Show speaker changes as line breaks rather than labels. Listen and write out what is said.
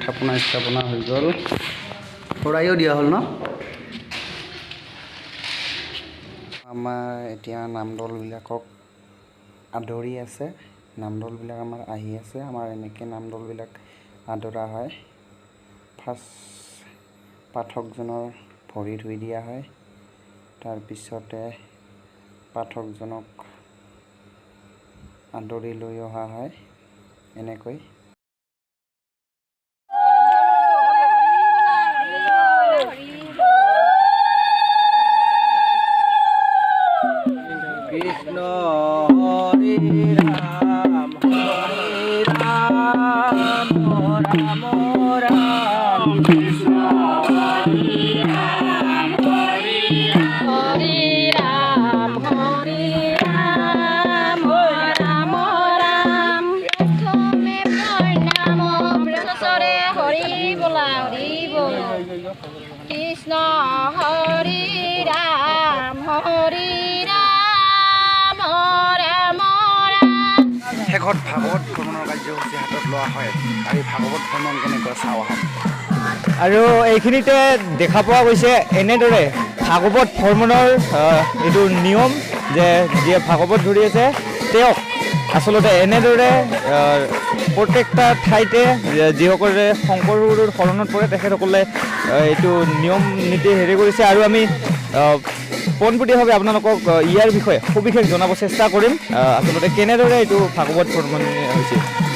স্থাপনা হৈ গ'ল শৰাইও দিয়া হ'ল ন আমাৰ এতিয়া নামদলবিলাকক আদৰি আছে নামদলবিলাক আমাৰ আহি আছে আমাৰ এনেকৈ নামদলবিলাক আদৰা হয় ফাৰ্ষ্ট পাঠকজনৰ ভৰি ধুই দিয়া হয় তাৰপিছতে পাঠকজনক আদৰি লৈ অহা হয় এনেকৈ কৃষ্ণ হৰি ৰাম ৰাম ৰাম কৃষ্ণ হৰি ৰাম হৰি ৰাম হৰি ৰাম ৰাম ৰাম তুমি নাম ব্ৰতচৰে হৰি বোলা হৰি বল কৃষ্ণ হৰি ৰাম হৰি শেষত ভাগৱত ভ্ৰমণৰ কাৰ্যসূচী হাতত লোৱা হয় আৰু এই ভাগৱত ভ্ৰমণ কেনেকৈ চাওঁ আহক
আৰু এইখিনিতে দেখা পোৱা গৈছে এনেদৰে ভাগৱত ভ্ৰমণৰ এইটো নিয়ম যে যিয়ে ভাগৱত ধৰি আছে তেওঁক আচলতে এনেদৰে প্ৰত্যেকটা ঠাইতে যিসকলে শংকৰ গুৰুৰ শৰণত পৰে তেখেতসকলে এইটো নিয়ম নীতি হেৰি কৰিছে আৰু আমি পোনপটীয়াভাৱে আপোনালোকক ইয়াৰ বিষয়ে সবিশেষ জনাব চেষ্টা কৰিম আচলতে কেনেদৰে এইটো ভাগৱত ভ্ৰমণ হৈছে